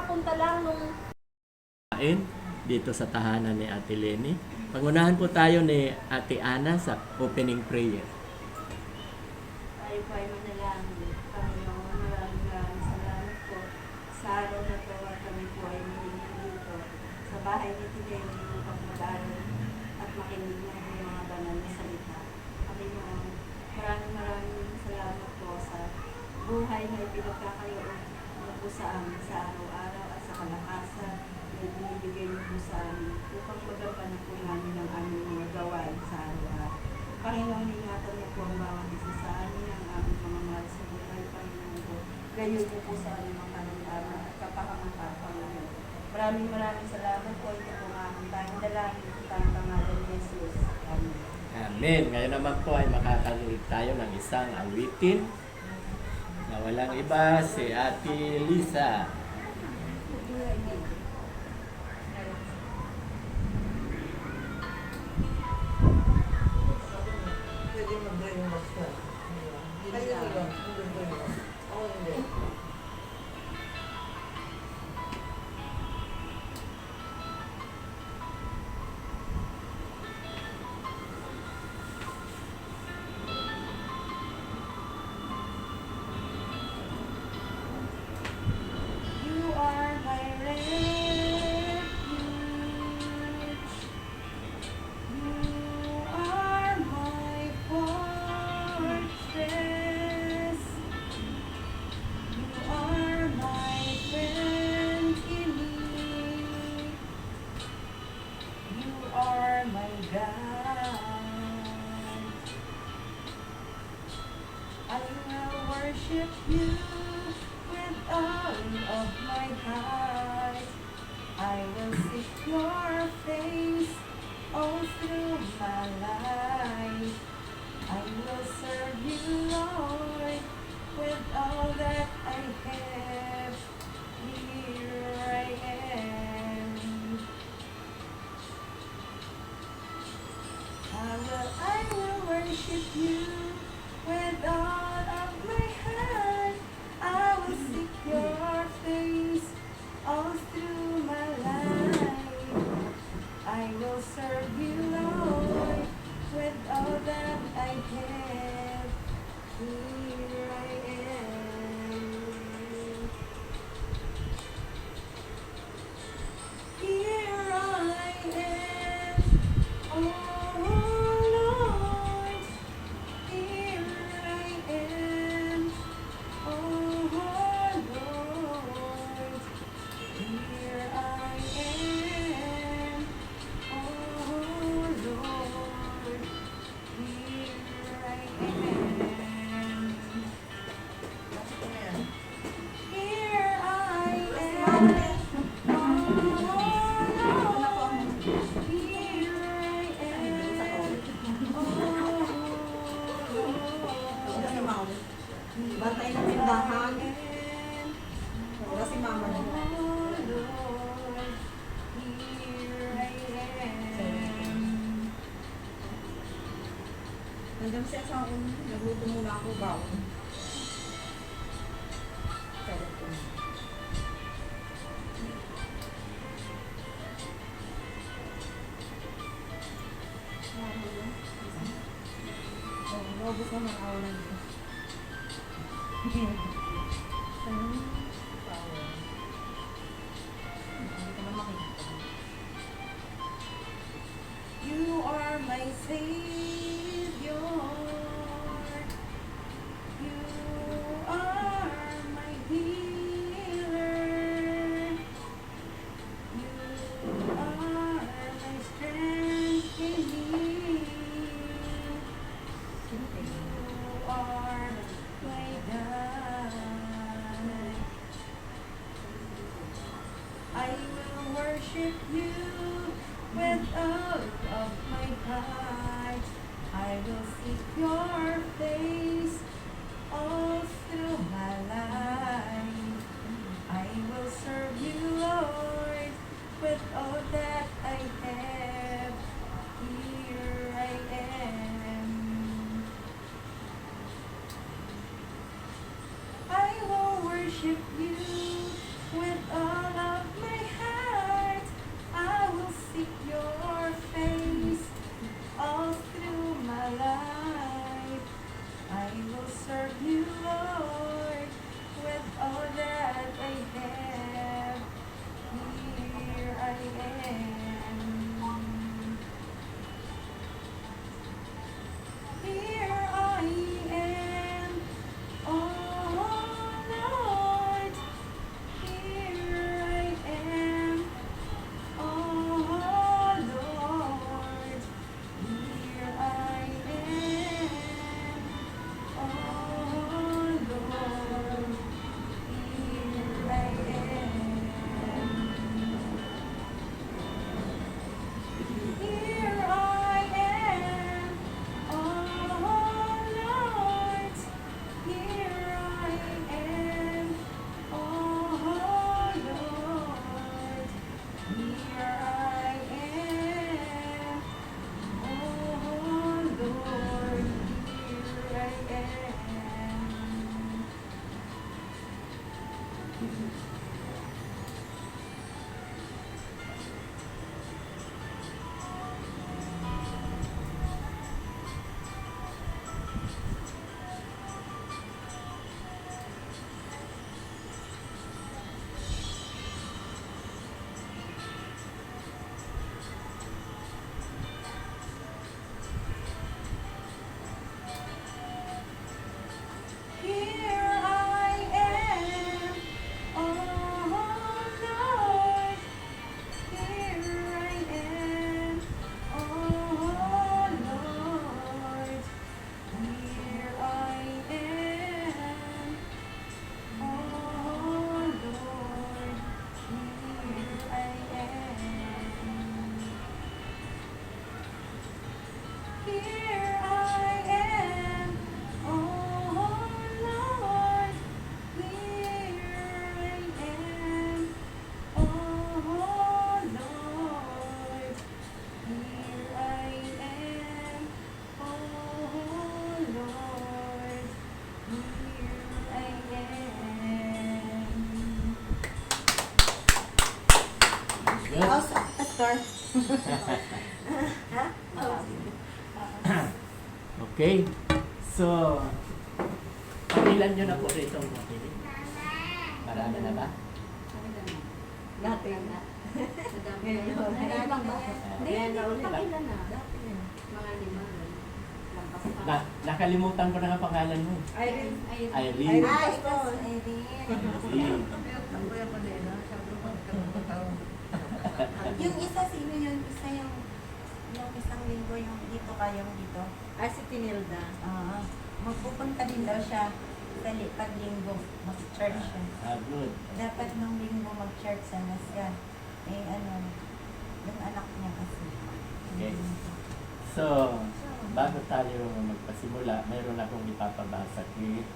kakapunta lang nung dito sa tahanan ni Ate Lenny. Pangunahan po tayo ni Ate Ana sa opening prayer. tayo po ay manalangin. Panginoon, maraming salamat po sa araw na to at kami po ay muling nandito sa bahay ni Tilene upang mag-aaral at makinig ng mga banal na salita. Panginoon, maraming salamat po sa buhay na ipinagkakaroon mo po sa amin sa araw-araw at sa kalakasan na binibigay mo po sa amin upang magapan po namin ang aming mga gawain sa araw-araw. Panginoon, ingatan niyo po ang bawat isa sa amin, ang aming mga mahal sa buhay, Panginoon po. Gayon niyo po sa aming mga karamdaman at kapahamakan, Panginoon. Maraming salamat po. Ito po ang aming tanging dalangin sa pangalan ni Jesus. Amen. Amen. Ngayon naman po ay makakalulit tayo ng isang awitin na walang iba, si Ate Lisa. Pwede mag-dry yung basta. Kayo nila, mag-dry mo. Ako hindi. You are my refuge. You are my fortress. You are my friend in need. You are my God. I will worship you with all of my heart. I will seek your face all through my life. I will serve you, Lord, with all that I have. Here I am. I will worship you with all of my heart. I will seek your face all through my life. I will serve you, Lord, with all that I have. Here I am. Here I am. Oh Lord, here I am. Oh Lord, here I am. Oh Lord, here I am. Bakit na yan? Here I am. Oh Lord, here I am. Wala si Mama. Batay ng tindahan. Wala si Mama na. Nandiyan siya sa akin. Nagluto muna ako bawon. Sarap ko. Robos naman ako lang dito. Power. Hindi ko na makikita. You are my Savior. You are my healer. You are my strength in need. You are my God. I will worship you with all of my heart. I will seek your face all through my life. I will serve you, Lord, with all that I have. Here I am. I will worship you with all Here I am, oh Lord. Here I am, oh Lord. Here I am, oh Lord. Here I am. Here I am, oh Lord. Here I am, oh Lord. Here I am, oh Lord. Here I am. Good. How's Pastor? Okay. So, pakilan nyo na po rito ang makinig. Marami na ba? Dati. Ngayon, ngayon lang ba? Hindi, hindi ko pakila na. Mga lima. Lampas pa. Nakalimutan ko na ang pangalan mo. Irene. Irene. Ay, Pastor. Irene. Yung isa, sino yun? Isa yung isang linggo yung dito kayong dito. Ay, si Tinilda. Magpupunta din daw siya sa pag linggo, mag-church siya. Good. Dapat nung linggo mag-church sana siya. Eh ano, yung anak niya kasi. Okay. So, bago tayo magpasimula, mayroon akong ipapabasa kay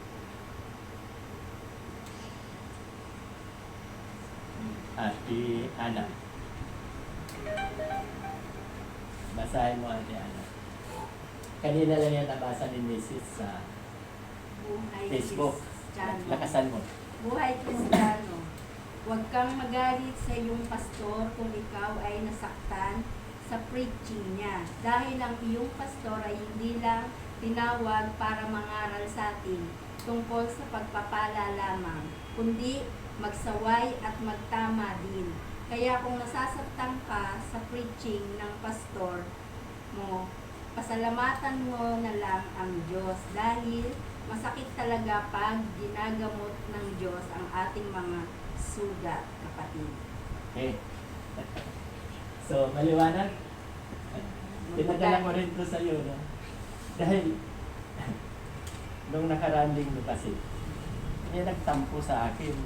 Ate Ana. Basahin mo, Ate Ana. Kanina lang yan nabasa ni Mrs. sa Buhay Facebook. Kristiyano. Lakasan mo. Buhay Kristiyano. Huwag kang magalit sa iyong pastor kung ikaw ay nasaktan sa preaching niya. Dahil ang iyong pastor ay hindi lang tinawag para mangaral sa atin tungkol sa pagpapala lamang, kundi magsaway at magtama din. Kaya kung nasasaktan ka sa preaching ng pastor mo, pasalamatan mo na lang ang Diyos dahil masakit talaga pag ginagamot ng Diyos ang ating mga sugat, kapatid. Okay. So, maliwanag? Pinadala ko rin to sa iyo, no? Dahil, nung nakaraan linggo kasi, may nagtampo sa akin.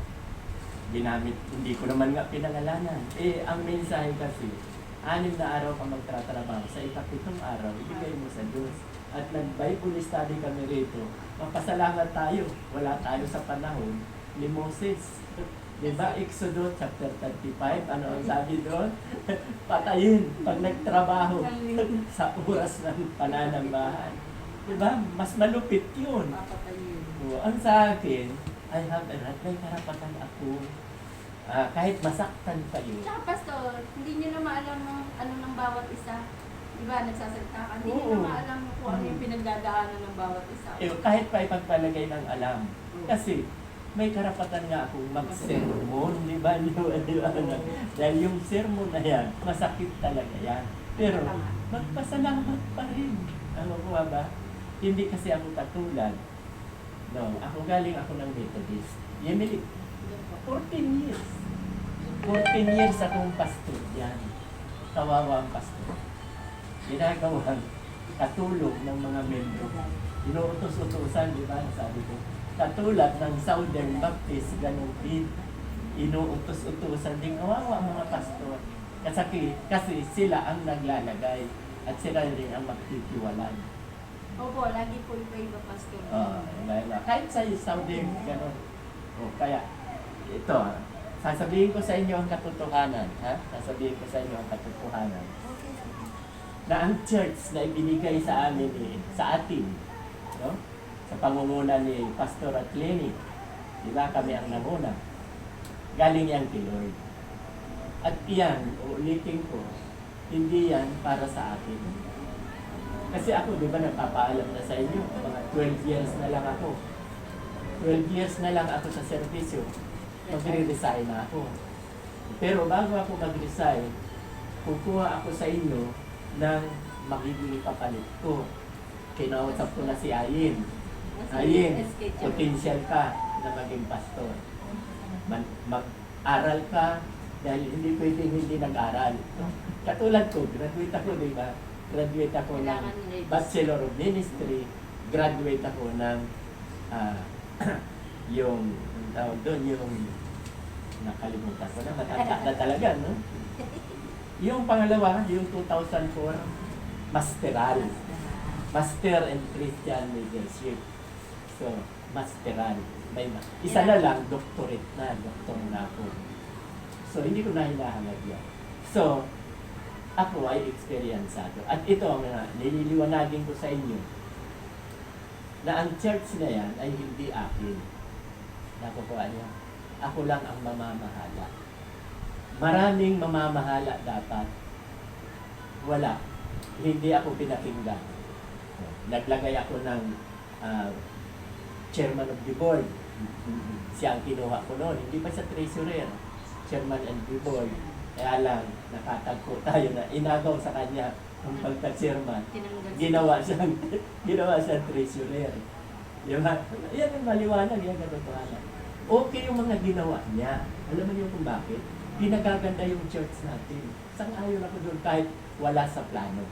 Ginamit, hindi ko naman nga pinangalanan. Eh, ang mensahe kasi, 6 na araw ka magtatrabaho, sa 7th araw, ibigay mo sa Diyos. At nag-Bible study kami rito, mapasalamat tayo. Wala tayo sa panahon ni Moses. Diba, Exodus chapter 35, ano ang sabi doon? Patayin pag nagtrabaho sa oras ng pananambahan. Diba, mas malupit yun. Papatayin. So, ang sa akin, I have a right, may karapatan ako. Kahit masaktan kayo. Tsaka pastor, hindi niyo na maalam ng ano ng bawat isa. Diba, nagsasalita ka, hindi niyo Oo. na maalam kung ano yung pinagdadaanan ng bawat isa. Eh, kahit pa ipagpalagay ng alam. Kasi, may karapatan nga akong mag-sermon, di ba? Dahil yung sermon na yan, masakit talaga yan. Pero, magpasalamat pa rin. Ano ko ba? Hindi kasi ako katulad. No, ako galing ako ng Methodist. Yemili, 14 years. 14 years akong pastor yan. Kawawa ang pastor. Ginagawang katulong ng mga membro. Inuutos-utusan, di ba? Sabi ko, katulad ng Southern Baptist, ganun din. Inuutos-utusan din. Kawawa ang mga pastor. Kasi sila ang naglalagay at sila rin ang magtitiwalan. Opo, lagi po iba-iba pastor. Kahit sa Southern, ganun. Kaya, ito, sasabihin ko sa inyo ang katotohanan. Sasabihin ko sa inyo ang katotohanan. Na ang church na ibinigay sa amin, sa atin, no? Sa pangunguna ni Pastor at Lenny, di ba kami ang namuna? galing yan kay Lord. At iyan, uulitin ko, hindi yan para sa akin. Kasi ako, di ba, nagpapaalam na sa inyo, mga 12 years na lang ako. 12 years na lang ako sa servisyo. Magre-resign na ako. Pero bago ako mag-resign, kukuha ako sa inyo ng magiging kapalit ko. Kinausap ko na si Ayin. Ayin, potential ka na maging pastor. Mag-aral ka dahil hindi pwedeng hindi nag-aral. Katulad ko, graduate ako, di ba? Graduate ako ng Bachelor of Ministry. Graduate ako ng yung tawag doon, yung nakalimutan ko na, matanda na talaga, no? Yung pangalawa, yung 2004, masteral. Master in Christian Leadership. So, masteral. Isa na lang, doctorate na, doktor na ako. So, hindi ko na hinahangad yan. So, ako ay experiensado. At ito ang nililiwanagin ko sa inyo na ang church na yan ay hindi akin. Nakukuha niya. Ako lang ang mamamahala. Maraming mamamahala dapat. Wala. Hindi ako pinakinggan. Naglagay ako ng chairman of the board. Siya ang kinuha ko noon. Hindi pa siya treasurer. Chairman and the board. Kaya lang, nakatagpo tayo na inagaw sa kanya ang pagka-chairman. Ginawa siyang treasurer. Diba? Yan ang maliwanag, yan ang katotohanan. Okay yung mga ginawa niya. Alam mo niyo kung bakit? Pinagaganda yung church natin. Sang-ayon ako doon kahit wala sa plano.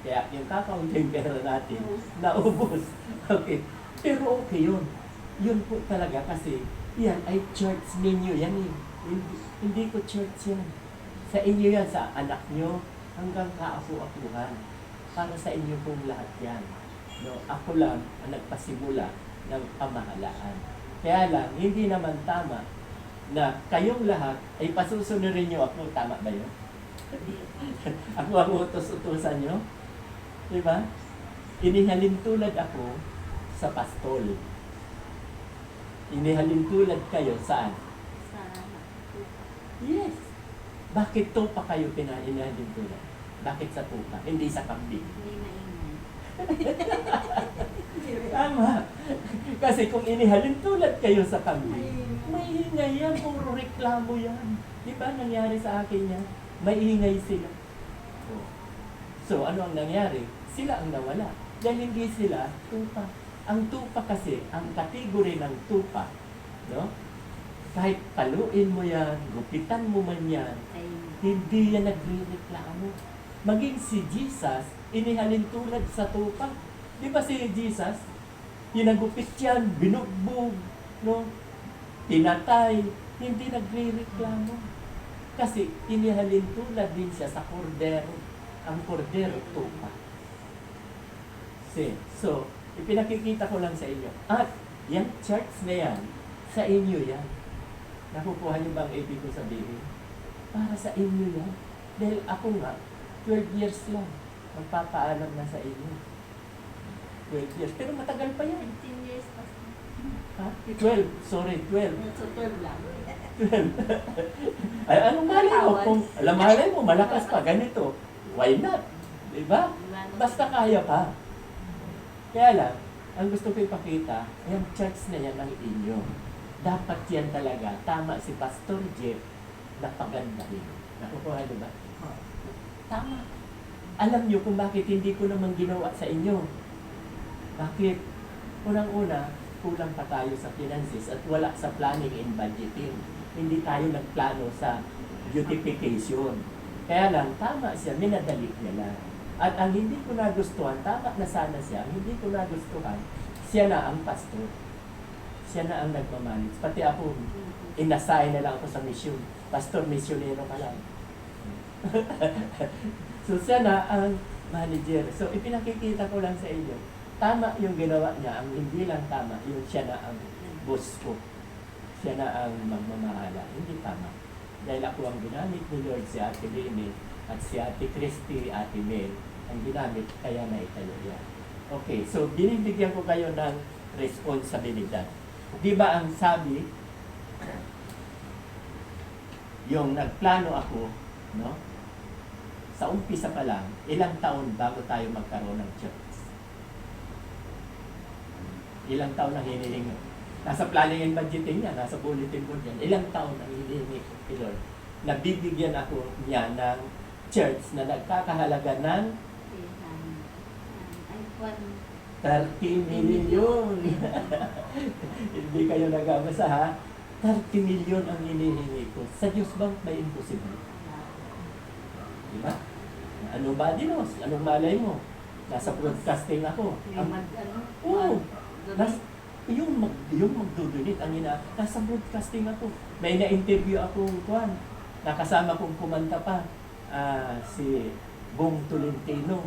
Kaya yung kakaunting pera natin, naubos. Okay. Pero okay yun. Yun po talaga kasi yan ay church ninyo. Yan eh. Hindi ko church yan. Sa inyo yan, sa anak nyo, hanggang kaapu-apuhan. Para sa inyo pong lahat yan. No, ako lang ang nagpasimula ng pamahalaan. Kaya lang, hindi naman tama na kayong lahat ay pasusunurin nyo ako. Tama ba yun? Ako ang utos-utusan nyo. Diba? Inihalin tulad ako sa pastol. Inihalin tulad kayo saan? Yes. Bakit tupa kayo pinahinalin tulad? Bakit sa tupa? Hindi sa kambing. Hindi maingay. Tama. Kasi kung inihalin tulad kayo sa kambing, maingay yan, puro reklamo yan. Di ba nangyari sa akin yan? Maingay sila. Oh. So, ano ang nangyari? Sila ang nawala. Dahil hindi sila tupa. Ang tupa kasi, ang kategory ng tupa, no? Kahit paluin mo yan, gupitan mo man yan, hindi yan nagre-reklamo. Maging si Jesus, inihalin tulad sa tupa. Di ba si Jesus? Hinagupit yan, binugbog, no? Pinatay, hindi nagre-reklamo. Kasi inihalin tulad din siya sa kordero. Ang kordero, tupa. So, ipinakikita ko lang sa inyo. At, yan church na yan, sa inyo yan. Nakukuha niyo ba ang ibig ko sabihin? Para sa inyo yan. Dahil ako nga, 12 years lang, magpapaalam na sa inyo. 12 years. Pero matagal pa yan. 15 years pa. Ha? 12. Sorry, 12. So, 12 lang. 12. Ay, anong malay mo? Kung alam malay mo, malakas pa, ganito. Why not? Diba? Basta kaya pa. Kaya lang, ang gusto ko ipakita, yung church na yan ang inyo. Dapat yan talaga. Tama si Pastor Jeff na pagandahin. Nakukuha, diba? Tama. Alam nyo kung bakit hindi ko naman ginawa sa inyo. Bakit? Unang-una, kulang pa tayo sa finances at wala sa planning and budgeting. Hindi tayo nagplano sa beautification. Kaya lang, tama siya, minadali niya lang. At ang hindi ko nagustuhan, tama na sana siya, ang hindi ko nagustuhan, siya na ang pastor. Siya na ang nagmamanage. Pati ako, inassign na lang ako sa mission. Pastor, misyonero ka lang. So siya na ang manager. So ipinakikita ko lang sa inyo, tama yung ginawa niya, ang hindi lang tama, yung siya na ang boss ko. Siya na ang magmamahala. Hindi tama. Dahil ako ang ginamit ni Lord, si Ate Lene at si Ate Christy, Ate Mel, ang ginamit, kaya na itayo yan. Okay, so binibigyan ko kayo ng responsibilidad. Di ba ang sabi, yung nagplano ako, no? Sa umpisa pa lang, ilang taon bago tayo magkaroon ng church. Ilang taon ang hinihingi. Nasa planning and budgeting niya, nasa bulletin board yan. Ilang taon ang hinihingi ko kay Lord. Nabibigyan ako niya ng church na nagkakahalaga ng Ay, kwan. 30 million. Hindi kayo nagabasa ha? 30 million ang hinihingi ko. Sa Diyos bang may imposible? Diba? Ano ba, Dinos? Anong malay mo? Nasa broadcasting ako. Yung ano? Oo. Yung magdudunit ang nasa broadcasting ako. May na-interview akong kuwan. Nakasama kong kumanta pa. Si Bong Tolentino.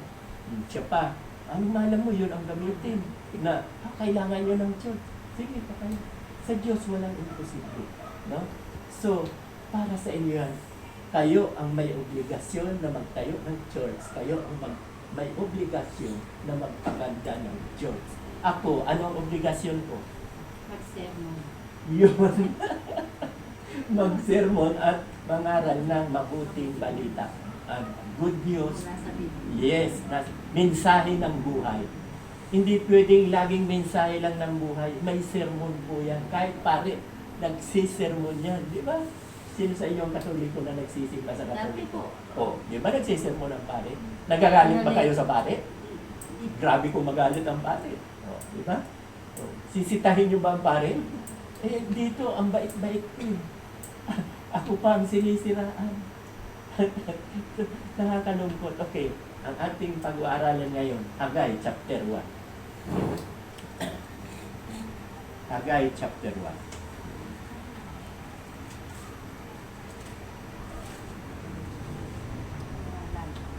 Siya pa. Anong malam mo, yun ang gamitin. Na, kailangan nyo ng church. Sige, pa kayo. Sa Diyos walang imposible. No? So, para sa inyo yan, kayo ang may obligasyon na magtayo ng church. Kayo ang may obligasyon na magpaganda ng church. Ako, ano ang obligasyon ko? Mag-sermon. Yun. Mag-sermon at mangaral ng mabuting balita. Good news. Mula sa Biblia. Yes, mensahe ng buhay. Hindi pwedeng laging mensahe lang ng buhay. May sermon po yan. Kahit pare, nagsisermon yan. Di ba? Sino sa inyong katoliko na nagsisimba sa Dati katoliko? po. Di ba nagsisermon ang pare? Nagagalit ba kayo sa pare? Grabe kung magalit ang pare. Di ba? Sisitahin niyo ba ang pare? Dito, ang bait-bait ko. Ako pa ang sinisiraan. Nakakalungkot. Okay, ang ating pag-aaralan ngayon, Haggai chapter 1. Haggai chapter 1.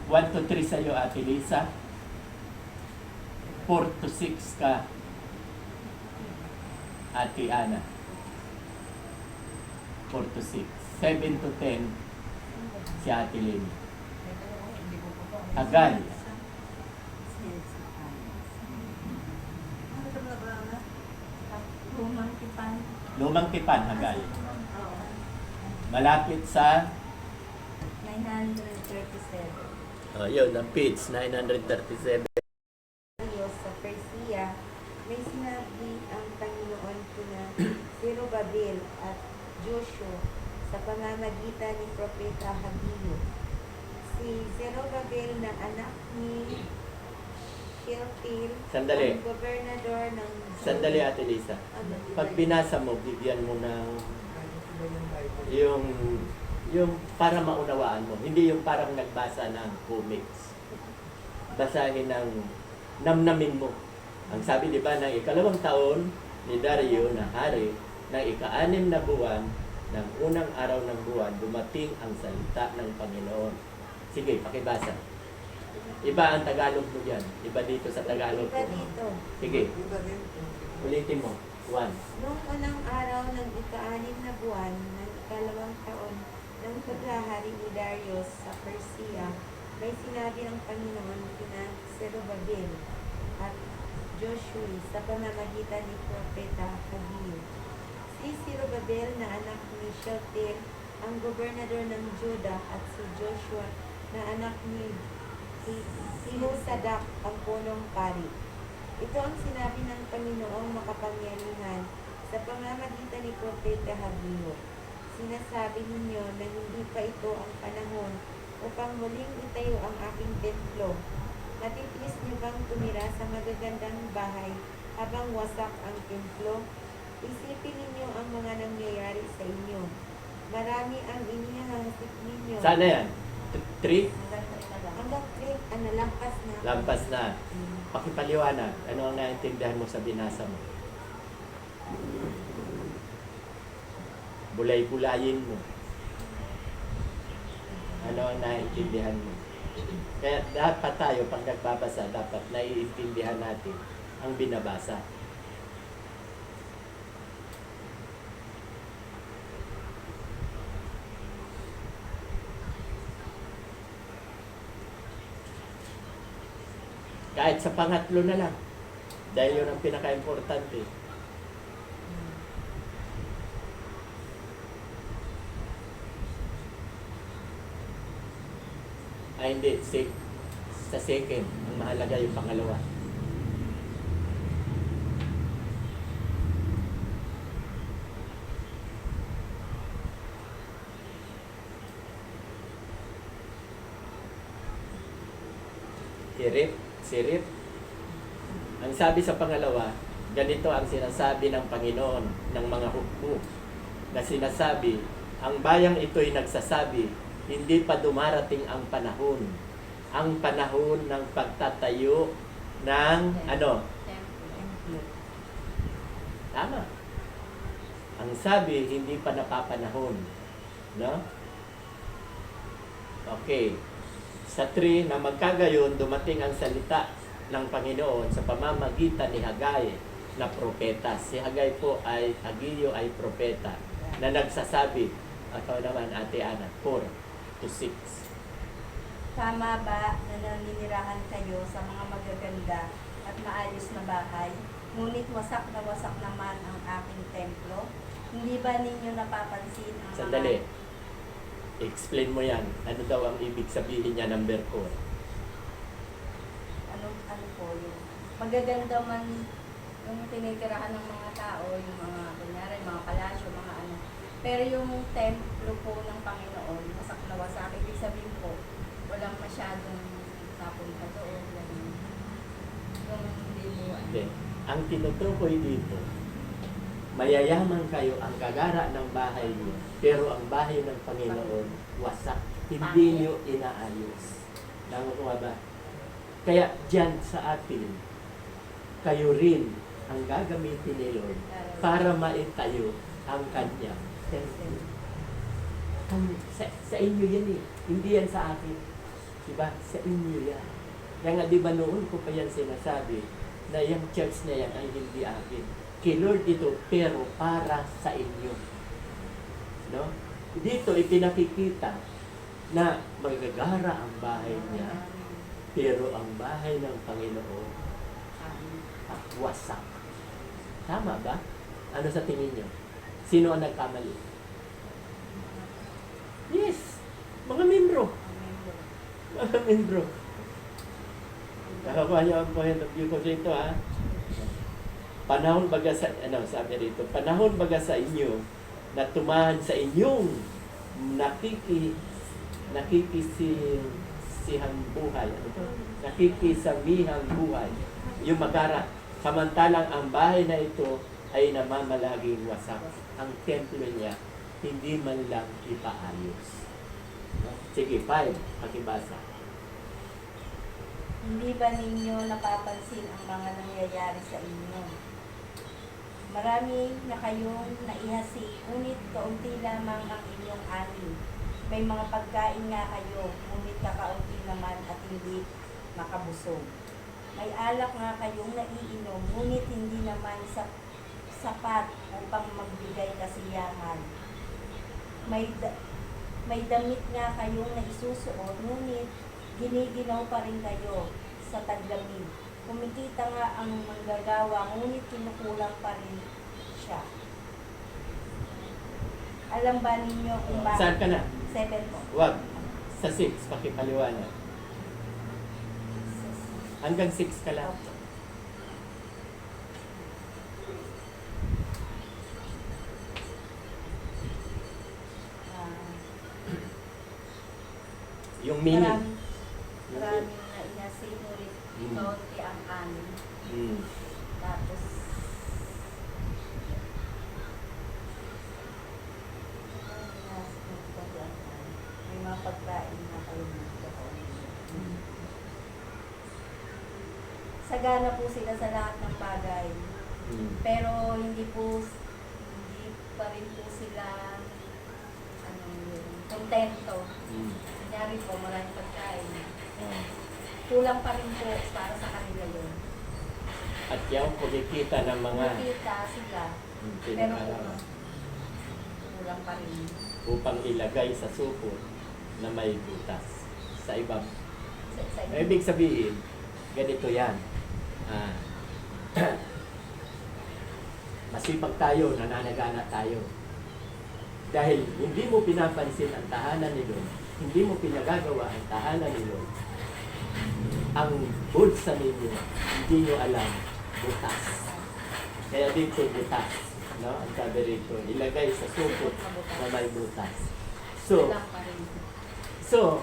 1 to 3 sa'yo, Ate Lisa. 4 to 6 ka, Ate Ana. 4 to 6. 7 to 10, si Ate Leni. Haggai. Lumang tipan. Lumang Tipan, Haggai. Oo. Malapit sa 937. yun, ang page 937. Diyos sa Persia, may sinabi ang Panginoon kina Zerubbabel at Joshua sa pamamagitan ni Propeta Haggai. Si Zerubbabel na anak ni Shealtiel, Sandali. ang gobernador ng Sandali, Ate Lisa. Pag binasa mo, bigyan mo ng yung para maunawaan mo. Hindi yung parang nagbasa ng comics. Basahin ng namnamin mo. Ang sabi, di ba, ng ikalawang taon ni Dario na hari, ng ika-6 na buwan, ng unang araw ng buwan, dumating ang salita ng Panginoon. Sige, pakibasa. Iba ang Tagalog mo dyan. Iba dito sa Tagalog Iba ko. dito. Sige, ulitin mo. 1. Noong unang araw ng ika-6 na buwan ng ikalawang taon ng paghahari ni Darius sa Persia, may sinabi ng Panginoon kina Zerubbabel at Joshua sa pamamagitan ni Propeta Haggai. Si Zerubbabel na anak ni Shealtiel, ang gobernador ng Juda, at si Joshua na anak ni Jehozadak, ang punong pari. Ito ang sinabi ng Panginoong makapangyarihan sa pamamagitan ni Propeta Haggai. Sinasabi ninyo na hindi pa ito ang panahon upang muling itayo ang aking templo. Natitiis niyo bang tumira sa magagandang bahay habang wasak ang templo? Isipin ninyo ang mga nangyayari sa inyo. Marami ang inihahasik ninyo. Sana yan? 3? Hanggang 3, lampas na. Lampas na. Pakipaliwanag. Ano ang naintindihan mo sa binasa mo? Bulay-bulayin mo. Ano ang naintindihan mo? Kaya dapat tayo, pag nagbabasa, dapat naiintindihan natin ang binabasa. Kahit sa pangatlo na lang. Dahil yun ang pinaka-importante. Ay hindi, sa second. Ang mahalaga yung pangalawa. Sirip. Ang sabi sa pangalawa, ganito ang sinasabi ng Panginoon ng mga hukbo na sinasabi, ang bayang ito'y nagsasabi, hindi pa dumarating ang panahon. Ang panahon ng pagtatayo ng ano? Tama. Ang sabi, hindi pa napapanahon. No? Okay. Sa 3, na magkagayon, dumating ang salita ng Panginoon sa pamamagitan ni Hagay na propeta. Si Hagay po ay, Hagiyo ay propeta na nagsasabi, ikaw naman, Ate Ana, 4-6. Tama ba na naninirahan kayo sa mga magaganda at maayos na bahay, ngunit wasak naman ang aking templo? Hindi ba ninyo napapansin ang Sandali. Explain mo yan. Ano daw ang ibig sabihin niya, number 4? Ano po yung magaganda man yung tinitirahan ng mga tao, yung mga, kunyari, mga palasyo, mga ano. Pero yung templo po ng Panginoon, wasak na wasak. Ibig sabihin po, walang masyadong napunta doon. Yung libuan. Hindi. Ang tinutukoy dito, mayayaman kayo ang gagara ng bahay niyo, pero ang bahay ng Panginoon wasak. Hindi niyo inaayos. Nakukuha ba? Kaya dyan sa atin, kayo rin ang gagamitin ni Lord para maitayo ang kanyang temple. Sa inyo yan eh. Hindi yan sa akin. Diba? Sa inyo yan. Kaya nga diba noon ko pa yan sinasabi na yung church na yan ay hindi akin. Kay Lord ito, pero para sa inyo. No? Dito ipinakikita na magagara ang bahay niya, pero ang bahay ng Panginoon wasak. Tama ba? Ano sa tingin niyo? Sino ang nagkamali? Yes! Mga membro. Mga membro. Nakakuha niyo ang point of view ko dito, ha? Panahon baga sa, sabi rito, panahon baga sa inyo na tumahan sa inyong nakikisihang buhay. Ano to? Nakikisamihang buhay. Yung magara. Samantalang ang bahay na ito ay namamalaging wasak. Ang templo niya, hindi man lang ipaayos. Sige, 5. Pakibasa. Hindi ba ninyo napapansin ang mga nangyayari sa inyo? Marami na kayong naihasi, ngunit kaunti lamang ang inyong ani. May mga pagkain nga kayo, ngunit kakaunti naman at hindi makabusog. May alak nga kayong naiinom, ngunit hindi naman sapat upang magbigay kasiyahan. May damit nga kayong naisusuot, ngunit giniginaw pa rin kayo sa taglamig. Kumikita nga ang manggagawa, ngunit kinukulang pa rin siya. Alam ba ninyo kung bakit? Saan ka na? 7 po. Wag. Sa 6, pakipaliwanag. Hanggang 6 ka lang. Yung meaning. Maraming na inasin ulit. Kaunti ang amin. Tapos, may mga pagkain na kayo dito. Sagana po sila sa lahat ng bagay. Pero hindi pa rin po sila kontento. Kunyari po, maraming pagkain. Kulang pa rin po para sa kanila yun. At yung kumikita ng mga Kumikita sila, pero pinag-aralan kulang pa rin. upang ilagay sa supot na may butas sa ibang. Sa Ibig sabihin, ganito yan. Masipag tayo, nananagana tayo. Dahil hindi mo pinapansin ang tahanan ni Lord, hindi mo pinagagawa ang tahanan ni Lord, ang bulsa ninyo, hindi nyo alam, butas. Kaya dito butas, no? Ang sabi rito, ilagay sa supot na may butas. So,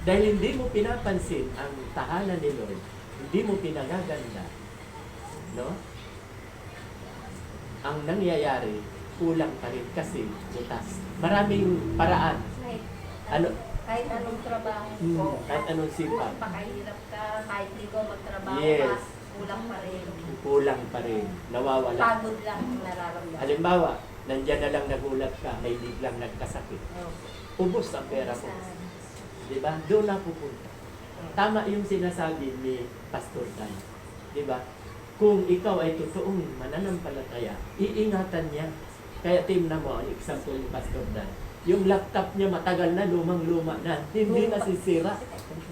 dahil hindi mo pinapansin ang tahanan ni Lord, hindi mo pinagaganda, no? Ang nangyayari, kulang pa rin kasi butas. Maraming paraan. Ano? Kahit anong trabaho ko, Kahit anong sipag. pakahirap ka, kahit di ko magtrabaho Yes. ka, kulang pa rin. Kulang pa rin. Nawawala. Pagod lang ang nararamdaman. Halimbawa, nandyan na lang nagulat ka, may biglang nagkasakit. Oh. Ubus ang pera mo. Diba? Doon na pupunta. Tama yung sinasabi ni Pastor Dan. Diba? Kung ikaw ay totoong mananampalataya, iingatan niya. Kaya tingnan mo, ang example ni Pastor Dan. Yung laptop niya matagal na, lumang-luma na. Hindi nasisira.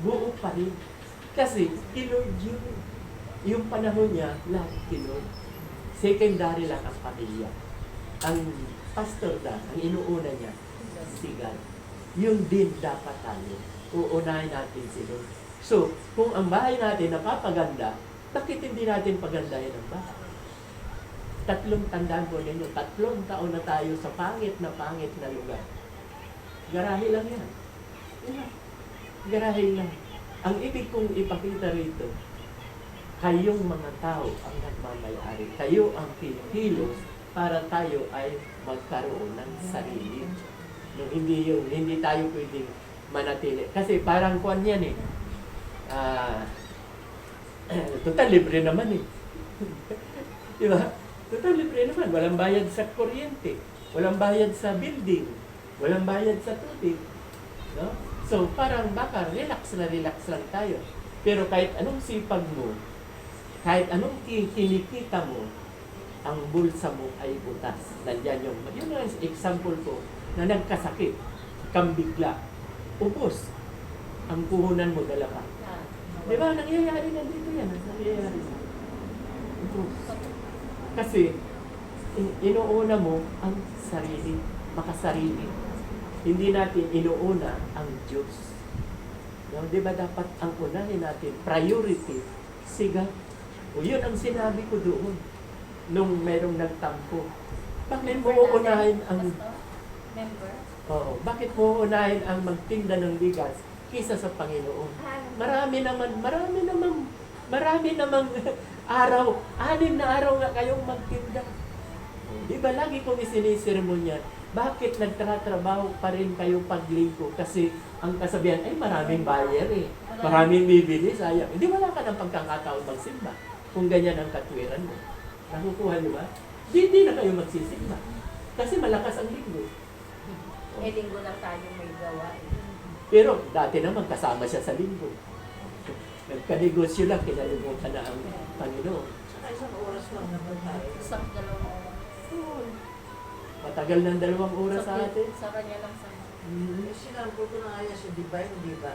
Buo pa rin. Kasi, Lord yun. Yung panahon niya, lahat Lord. Secondary lang ang pamilya. Ang Pastor Dan, ang inuuna niya, sigal. Yun din dapat tayo. Uunahin natin si Lord. So, kung ang bahay natin napapaganda, bakit hindi natin pagandahin ang bahay? Tandaan po ninyo, 3 taon na tayo sa pangit na lugar. Garahe lang yan. Garahe lang. Ang ibig kong ipakita rito, kayong mga tao ang nagmamayari. Kayo ang kilos para tayo ay magkaroon ng sarili. Yung hindi tayo pwedeng manatili. Kasi parang kuwan yan eh. Total libre naman eh. Di ba? Total libre naman. Walang bayad sa kuryente. Walang bayad sa building. Walang bayad sa tubig. No? So, parang baka relax lang tayo. Pero kahit anong sipag mo, kahit anong kinikita mo, ang bulsa mo ay butas. Nandiyan yun ang example ko na nagkasakit, kang bigla, ubos. Ang puhunan mo dala ka. Di ba? Nangyayari na dito yan. Nangyayari na. Ubos. Kasi, inuuna mo ang sarili, makasarili. Hindi natin inuuna ang Diyos. No? Di ba dapat ang unahin natin, priority, siga. O yun ang sinabi ko doon, nung merong nagtampo. Bakit mo uunahin ang... Member? Oo. Bakit mo uunahin ang magtinda ng bigas kisa sa Panginoon? Marami namang araw. 6 na araw nga kayong magtinda. Di ba lagi kong isinisermonya, bakit nagtratrabaho pa rin kayo paglinggo? Kasi ang kasabihan ay maraming buyer eh. Maraming bibili, sayang. Hindi wala ka ng pagkakataon magsimba kung ganyan ang katwiran mo. Nakukuha niyo ba? Hindi na kayo magsisimba. Kasi malakas ang linggo. Eh, linggo lang tayo may gawa. Pero dati naman kasama siya sa linggo. Nagkanegosyo lang, kinalimutan na ang Panginoon. Saka isang oras lang naman tayo. Isang dalawang oras. Matagal ng 2 oras sa atin. Sa kanya lang sa Sinabi ko na nga yan si Divine, di ba?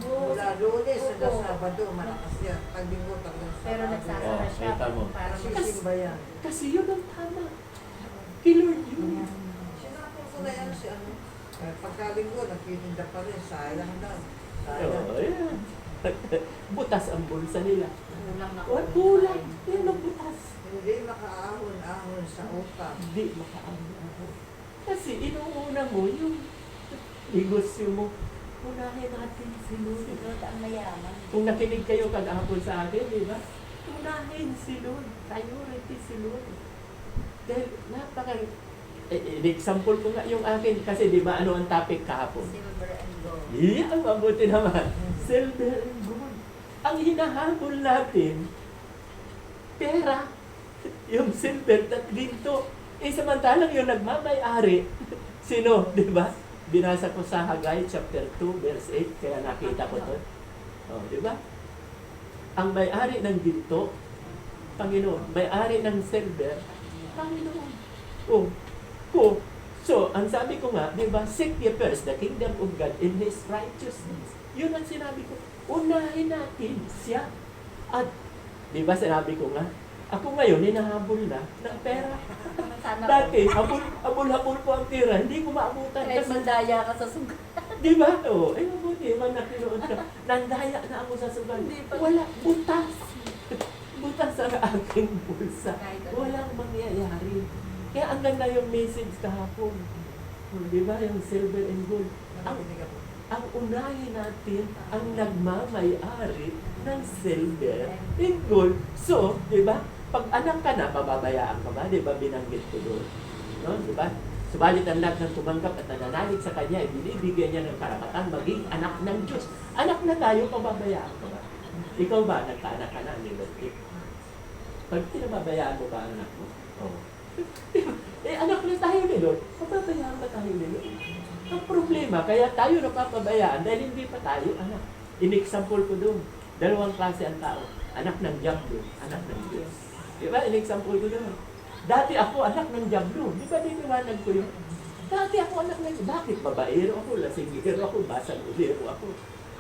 Oo. Mula Lunes hanggang Oo. Sabado, malakas yan. Pag-linggo, hanggang Sabado. Pero nagsasara siya kita mo. para Sisimba yan. Kasi yun ang tama. Kay Lord yun. Sinabi ko na yan si ano. Pagkalinggo, nagtitinda pa rin. Sayang daw. Sayang. Oh, yeah. Butas ang bulsa nila. kulang na Kulang. Yan ang butas. Hindi makaahon-ahon sa utang. Hindi makaano. Kasi inuuna mo yung negosyo mo. Unahin natin si Lord. Si Lord ang mayaman. Kung nakinig kayo kagahapon sa akin, di ba? Unahin si Lord. Priority si Lord. Dahil example ko nga yung akin. Kasi di ba ano ang topic kahapon? Silver and gold. Yeah, mabuti naman. Silver and gold. Ang hinahabol natin, pera. Yung silver at ginto. Samantalang yung nagmamay-ari, sino, di ba? Binasa ko sa Haggai chapter 2 verse 8, kaya nakita ko to. Oh, di ba? Ang may-ari ng ginto, Panginoon. May-ari ng silver, Panginoon. Oh. So, ang sabi ko nga, di ba, seek ye first the kingdom of God in His righteousness. Yun ang sinabi ko. Unahin natin siya. At, di ba, sinabi ko nga, Ako ngayon, hinahabol na ng pera. Sana Dati, habol-habol ko ang tira, hindi ko maabutan. kahit Kasi, mandaya ka sa sugat. di ba? Oo, eh mabuti, man nakinood ka. Nandaya na ako sa sugal. Hindi pa. Wala, butas. Butas ang aking bulsa. Kahit ano. Walang mangyayari. Kaya ang ganda yung message kahapon. Di ba? Yung silver and gold. Ang unahin natin ang nagmamayari ng silver and gold. So, di ba? Pag anak ka na, pababayaan ka ba? Di ba? Binanggit ko doon. No? Di ba? Subalit ang lahat ng tumanggap at nananalig sa Kanya, binibigyan niya ng karapatan maging anak ng Diyos. Anak na tayo, pababayaan ka ba? Ikaw ba, nagkaanak ka na, Liberty? Pag pinababayaan mo ba ang anak mo? Oo. Eh, anak na tayo ni Lord, pababayaan ba tayo ni Lord? Ang problema, kaya tayo napapabayaan dahil hindi pa tayo anak. In-example ko doon, dalawang klase ang tao. Anak ng Diablo, anak ng Diyos. Di ba? In-example ko doon. Dati ako anak ng Diablo. Di ba diniwanag ko yun? Dati ako anak ng Diablo. Bakit? Babaero ako, lasinggero ako, basang ulero ako.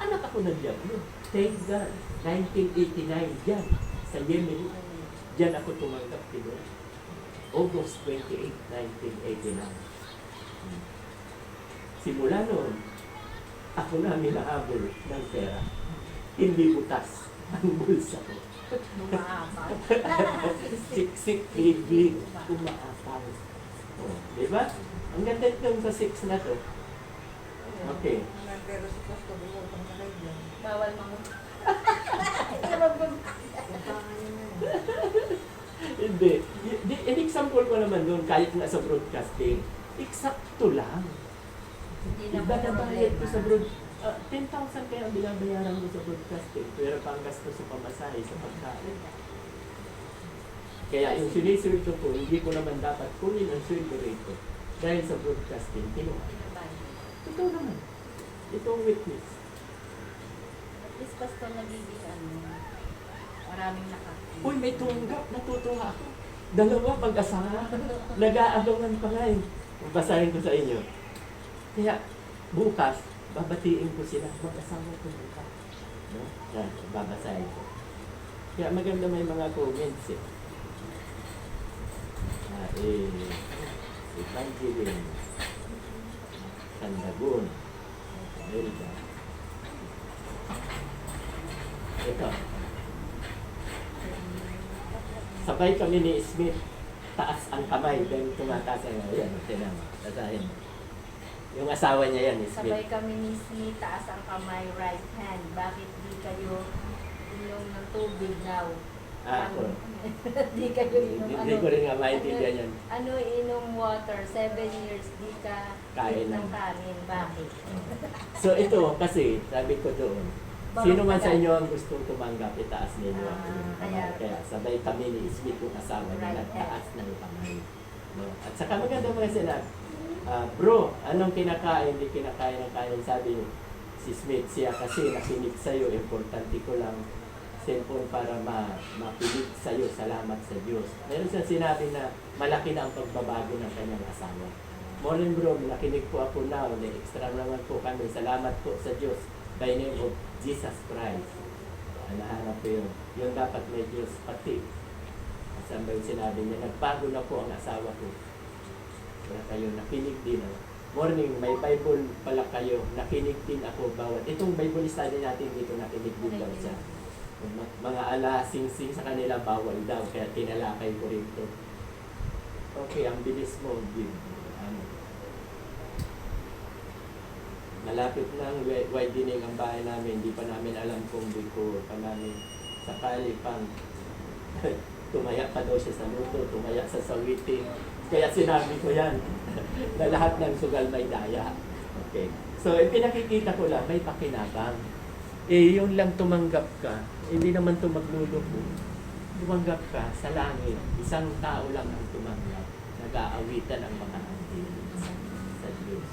Anak ako ng Diablo. Thank God. 1989, dyan, sa Yemen. Dyan ako tumanggap kilo. August 28, 1989. Simula noon, ako na minahabol ng pera. Hindi butas ang bulsa ko. Lumahaba. Siksik, big, umaapaw. Oh, di ba? Ang ganda nito sa 6 na to. Okay. Pero si Pastor, umutang na kayo dyan. Bawal mga. Hindi. In-example ko naman doon, kahit nga sa broadcasting, eksakto lang. Hindi Iba naman na bayad ko sa problema. 10,000 kaya ang binabayaran ko sa broadcasting, pero pang gasto sa pamasahe, sa pagkain. Kaya yung sinisweldo ko, hindi ko naman dapat kunin ang sweldo rito. Dahil sa broadcasting, kinuha. Totoo naman. Ito ang witness. At least pastor nagiging maraming nakakita. Uy, may tumanggap, natutuwa ako. Dalawa pag-asawa, nag-aabangan pa nga eh. Basahin ko sa inyo. Kaya, bukas, babatiin ko sila, mag-asawa ko bukas. No? Yan, babasahin ko. Kaya maganda may mga comments eh. Evangeline, Sandagun, Melda. Ito. Sabay kami ni Smith, taas ang kamay dahil tumataas ang yan, tinama, tasahin. Yung asawa niya yan, Smith. Sabay kami ni Smith, taas ang kamay, right hand. Bakit di kayo inom ng tubig now? Ako. Di kayo inom Hindi ko rin nga maintindihan yan. Ano inom water? 7 years di ka Kain eat ng ng- kanin. Bakit? So ito, kasi, sabi ko doon, sino man sa inyo ang gustong tumanggap, itaas ninyo ang inyong kamay. Kaya sabay kami ni Smith yung asawa niya, Right. nagtaas ng kamay. No? At saka maganda mga sila, bro, anong kinakain? Hindi kinakain ng kain. Sabi si Smith, siya kasi nakinig sa'yo, importante ko lang cellphone para mapilig sa'yo, salamat sa Diyos. Meron siyang sinabi na malaki na ang pagbabago ng kanyang asawa. Morning bro, nakinig po ako now, extra naman po kami, salamat po sa Diyos by name of Jesus Christ. Nahanap ko yun. Yun dapat may Diyos pati. Saan ba yung sinabi niya? Nagbago na po ang asawa ko. Wala kayo, nakinig din. Morning, may Bible pala kayo. Nakinig din ako bawat. Itong Bible study natin dito, nakinig din daw siya. Mga ala-sing-sing sa kanila, bawal daw. Kaya tinalakay ko rin ito. Okay, ang bilis mo. Malapit na ang widening ang bahay namin. Hindi pa namin alam kung decor pa namin. Sakali pang tumaya pa daw siya sa luto, tumaya sa sawitin. Kaya sinabi ko yan, na lahat ng sugal may daya. Okay. So, pinakikita ko lang, may pakinabang. Yun lang tumanggap ka, hindi naman ito magluluko. Tumanggap ka sa langit, isang tao lang ang tumanggap. Nag-aawitan ang mga anghel sa Diyos.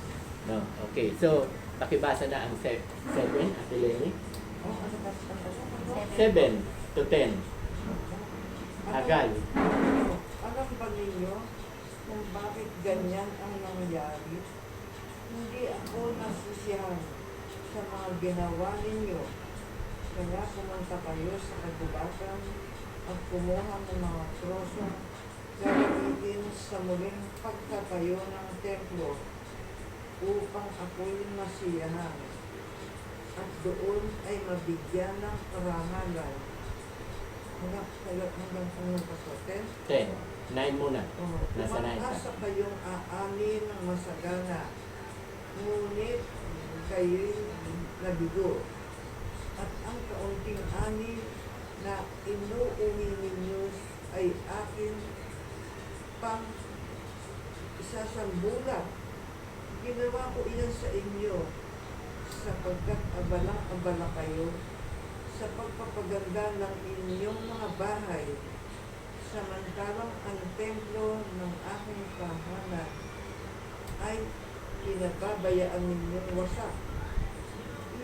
No? Okay, so, pakibasa na ang 7, Ate Lenny. 7 to 10. Hagal. Alam ba ninyo kung bakit ganyan ang nangyari? Hindi ako nasisiyahan sa mga ginawa ninyo. Kaya pumunta kayo sa kagubatan at kumuha ng mga trosong gagamitin sa muling pagtatayo ng templo upang ako'y masiyahan at doon ay mabigyan ng karangalan. Hanggang anong kasote? 10. 9 muna. Nasa 9 ka. Asa kayong aani ng masagana, ngunit kayo'y nabigo. At ang kaunting ani na inuuwi ninyo ay akin pang isasambulat. Ginawa ko iyan sa inyo sapagkat abalang-abala kayo sa pagpapaganda ng inyong mga bahay, samantalang ang templo ng aking tahanan ay pinababayaan ninyong wasak.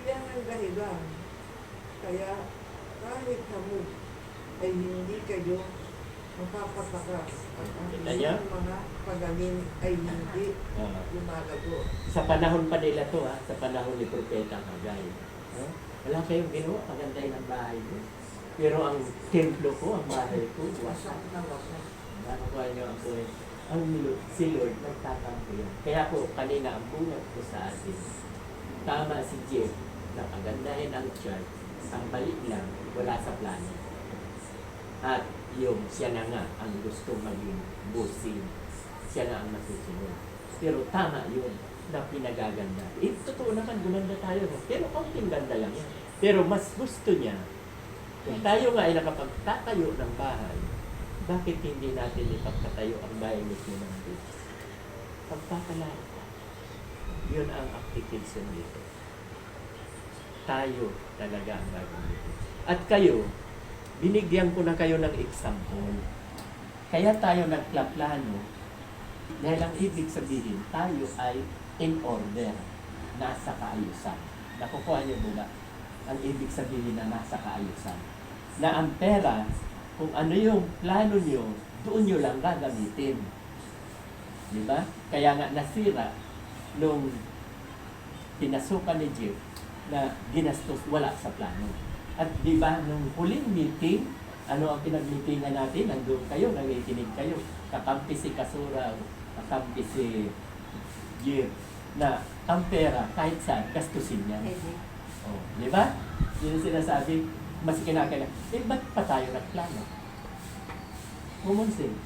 Iyan ang dahilan, kaya kahit hamog ay hindi kayo mapapatakas at ang Kita niya? inyong mga pagamin ay hindi Ah. lumalago. Sa panahon pa nila to, sa panahon ni Propeta Hagay. Wala kayong ginawa, paganday ng bahay ko. Pero ang templo ko, ang bahay ko, wasak. Wasak na wasak. Nakuha niyo ako si Lord nagtatampo yan. Kaya po kanina ang bungat ko sa atin. Tama si Jeff na pagandahin ang church. Ang balik lang, wala sa plano. At yung siya na nga ang gustong maging bossing. Siya na ang masusunod. Pero tama yun na pinagaganda. Totoo naman, gumanda tayo. Pero kaunting ganda lang yan. Pero mas gusto niya, kung tayo nga ay nakapagtatayo ng bahay, bakit hindi natin ipagtatayo ang bahay mismo ng Diyos? Pagpapalaya ka. Yun ang application dito. Tayo talaga ang gagawin. At kayo, binigyan ko na kayo ng example. Kaya tayo nagplaplano dahil ang ibig sabihin, tayo ay in order, nasa kaayusan. Nakukuha niyo ba? Ang ibig sabihin na nasa kaayusan. Na ang pera, kung ano yung plano niyo, doon niyo lang gagamitin. Di ba? Kaya nga nasira nung pinasukan ni Jeff na ginastos wala sa plano. At di ba nung huling meeting, ano ang pinag-meetingan natin? Nandun kayo, nakikinig kayo. Kakampi si Kasura, kakampi si Jeff, na ang pera kahit saan, gastusin niya. Oh, di ba? Yun ang sinasabi, mas kinakailangan. Ba't pa tayo nagplano? Kumunsin.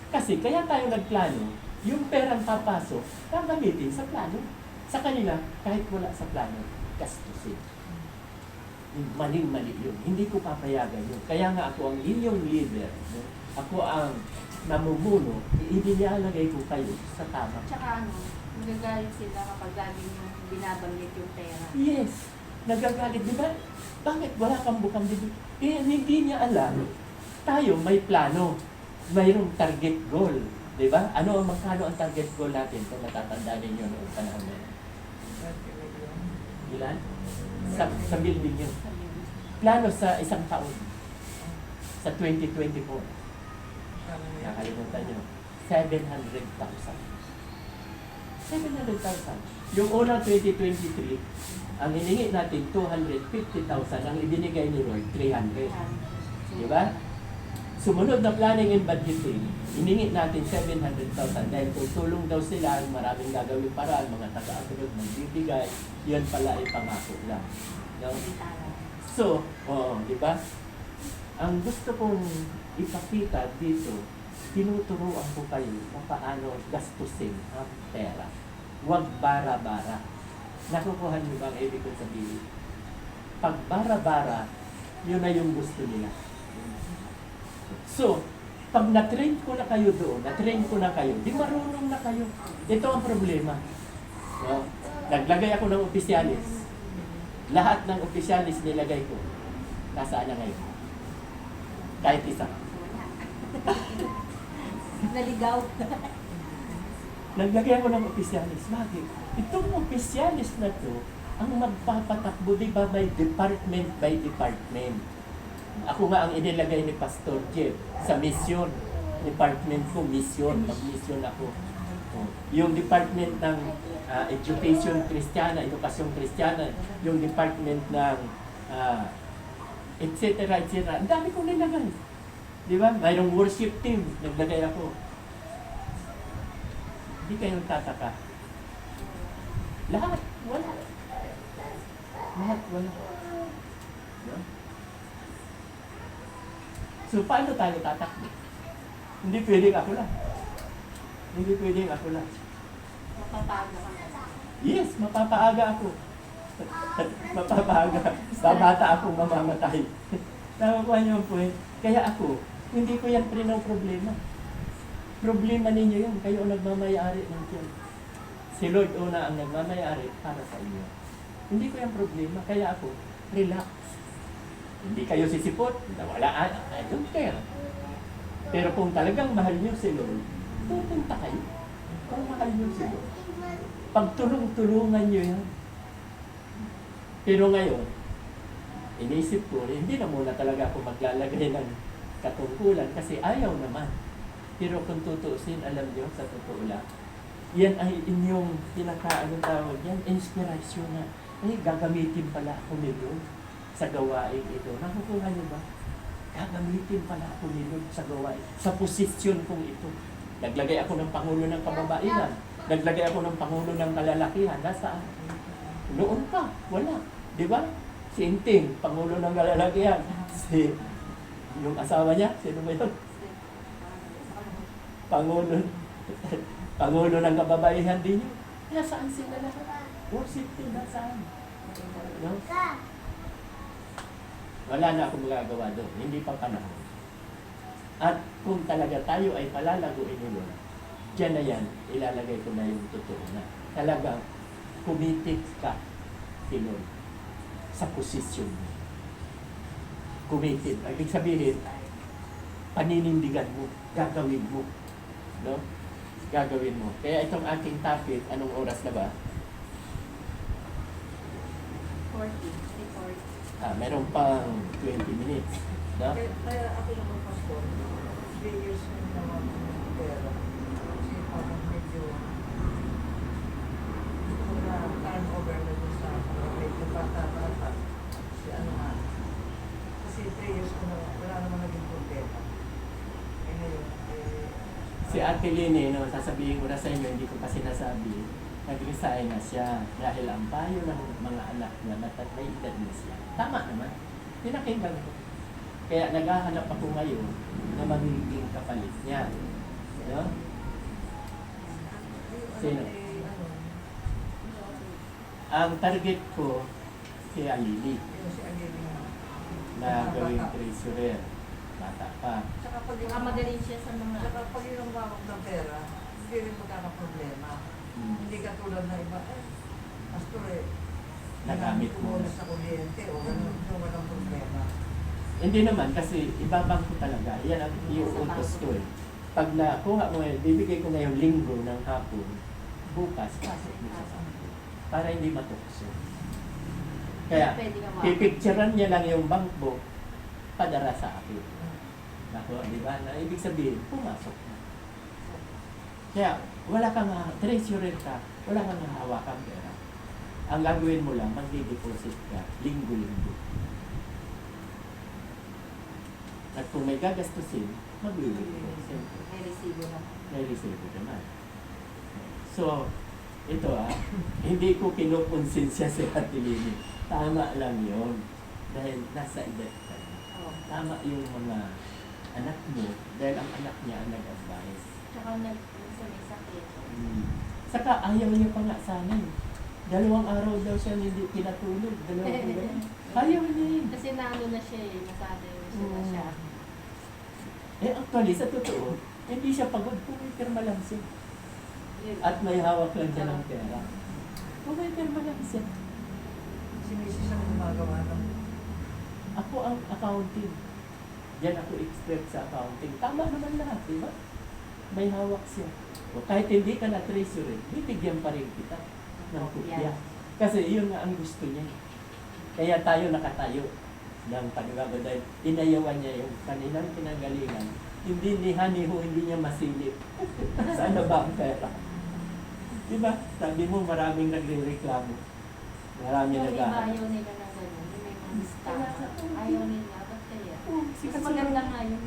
Kasi kaya tayo nagplano, yung perang papasok, gagamitin sa plano. Sa kanila, kahit wala sa plano, gastusin. Maling-mali yun. Hindi ko papayagan yun. Kaya nga ako ang inyong leader. No? Ako ang namumuno, inilalagay ko kayo sa tama. Tsaka nagagalit sila kapag laging yung binabanggit yung pera. Yes, nagagalit, di ba? Bakit wala kang bukang bibig? Hindi niya alam. Tayo may plano. Mayroong target goal. Di ba? Magkano ang target goal natin kung natatanda ninyo noong panahon na yun? Ilan? Sa building yun. Plano sa isang taon. Sa 2024. Nakalimutan nyo. 700,000. 700,000. Yung unang 2023, ang hiningi natin 250,000, ang ibinigay ni Lord 300. Di ba? Sumunod na planning and budgeting, hiningi natin 700,000 dahil kung tulong daw sila, maraming gagawin paraan, mga taga-abroad magbibigay, yan pala ay pangako lang. No? So, di ba? Ang gusto kong ipakita dito, tinuturuan ko kayo kung paano gastusin ang pera. Huwag bara-bara. Nakukuha niyo ba ang ibig kong sabihin? Pag bara-bara, yun na yung gusto nila. So, pag na-train ko na kayo doon, na-train ko na kayo, di marunong na kayo. Ito ang problema. No? Naglagay ako ng opisyalis. Lahat ng opisyalis nilagay ko. Nasaan na ngayon? Kahit isa. Naligaw. Naglagay ako ng opisyalis. Bakit? Itong opisyalis na to, ang magpapatakbo, di ba, by department by department. Ako nga ang inilagay ni Pastor Jeff sa mission. Department ko, mission. Mag-mission ako. Yung department ng education Kristiyana, edukasyon Kristiyana, yung department ng etc. etc. Ang dami kong nilagay. Di ba? Mayroong worship team, naglagay ako. Hindi kayo tataka. Lahat, wala. Lahat, wala. No? So, paano tayo tatakbo? Hindi pwedeng ako lang. Hindi pwedeng ako lang. Mapapagod ka na. Yes, mapapaaga ako. Mapapaaga. Babata akong mamamatay. Nakukuha niyo ang point. Kaya ako, hindi ko yan rin ang problema. Problema ninyo yun. Kayo ang nagmamayari ng tiyan. Si Lord una ang nagmamayari para sa inyo. Hindi ko yung problema. Kaya ako, relax. Hindi kayo sisipot. Wala, I don't care. Pero kung talagang mahal niyo si Lord, pupunta kayo. Kung mahal niyo si Lord. Pagtulong-tulungan niyo yan. Pero ngayon, inisip ko, hindi na muna talaga ako maglalagay ng katungkulan kasi ayaw naman. Pero kung tutuusin, alam niyo, sa totoo lang, yan ay inyong anong tawag yan, inspirasyon na, gagamitin pala ako ni Lord sa gawain ito. Nakukuha niyo ba? Gagamitin pala ako ni Lord sa gawain, sa posisyon kong ito. Naglagay ako ng Pangulo ng Kababaihan. Naglagay ako ng Pangulo ng Kalalakihan. Nasaan? Noon pa, wala. Di ba? Si Inting, Pangulo ng Kalalakihan. Yung asawa niya, sino ba yun? Pangulo ng Kababaihan din yun. Nasaan sila lahat? Worship team, nasaan? No? Wala na akong magagawa doon. Hindi pa panahon. At kung talaga tayo ay palalaguin nyo, dyan na yan, ilalagay ko na yung totoo na. Talagang committed ka, Lord, sa posisyon mo. Committed. Ibig sabihin, paninindigan mo, gagawin mo. No? Gagawin mo. Kaya itong aking topic, anong oras na ba? 40. Meron pang 20 minutes. No? Kaya ako naman, Pastor, 3 years na naman ng pera. Kasi parang medyo na turnover na doon sa medyo bata-bata. Kasi ano nga. Kasi 3 years ko na wala naman naging problema. Eh ngayon, Si Ate Lini, no, sasabihin ko na sa inyo, hindi ko pa sinasabi, nag-resign na siya dahil ang payo ng mga anak niya, may edad na siya. Tama naman. Pinakinggan ko. Kaya naghahanap ako ngayon na magiging kapalit niya. No? Sino? Ang target ko, si Alili, si Alili na gawing treasurer. Bata pa. Tsaka pag Baka magaling siya sa mga... Tsaka pag yung mawak ng pera, hindi rin magkakaproblema. Hindi ka tulad na iba, Pastor Nagamit mo na. sa kuryente o gano'n, yung walang problema. Hindi naman, kasi ibabang ko talaga. Yan ang iuutos ko eh. Pag nakuha mo ngayon, bibigay ko ngayong linggo ng hapon, bukas, pasok mo sa sangko. Para hindi matukso. Kaya, Pwede ka pipicturean niya lang yung bank book, padara sa akin. Nako, di ba? Na ibig sabihin, pumasok na. Kaya, wala kang treasurer ka, wala kang hawakang pera. Ang gagawin mo lang, magdi-deposit ka, linggo-linggo. At kung may gagastusin, maglilinggo. Siyempre, May resibo na. may resibo naman. So, ito hindi ko kinukonsensya si Ate Lini. Tama lang yun. Dahil nasa edad ka na. Oo. Tama yung mga anak mo, dahil ang anak niya ang nag-advise. Tsaka minsan may sakit. Saka ayaw niya pa nga sana eh. 2 araw daw siya hindi pinatulog. 2 buwan. Ayaw niya eh. Kasi naano na siya eh. Nasado siya na siya. Eh actually, sa totoo, hindi siya pagod. Pumipirma lang siya. At may hawak lang siya ng pera. Pumipirma lang siya. Si Mrs. ang gumagawa ng Ako ang accounting. Diyan ako expert sa accounting. Tama naman lahat, di ba? May hawak siya. O kahit hindi ka na treasurer, bibigyan pa rin kita ng kopya. Kasi yun nga ang gusto niya. Kaya tayo nakatayo ng panibago dahil inayawan niya yung kanilang pinanggalingan. Hindi niho, hindi niya masilip. Saan na ba ang pera? Di ba? Sabi mo maraming nagre-reklamo. Marami Yung iba naghahanap. ayaw nila ng gano'n. Yung may mga lista. Ayaw nila. Ba't kaya? Si Mas maganda nga yun.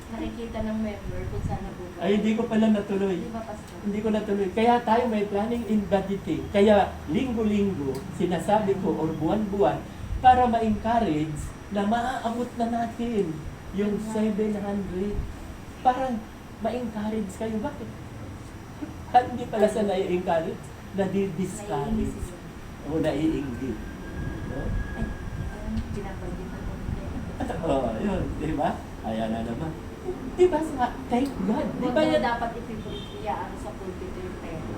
Nakikita ng member kung saan nabubuhay. Ay, hindi ko pala natuloy. Di ba, Pastor? Hindi ko natuloy. Kaya tayo may planning in budgeting. Kaya linggo-linggo, sinasabi ko, or buwan-buwan, para ma-encourage na maaabot na natin yung 700. Parang ma-encourage kayo. Bakit? Hindi pala sa nai-encourage, nadi-discourage. Naiinis yun. O naiinggit. No? Ay, pinapagditan ko nila. Oo, yun. Di ba? Ayan na naman. Di ba? Thank God. Di Di ba yan? dapat ipipiyaan sa pulpito yung pera?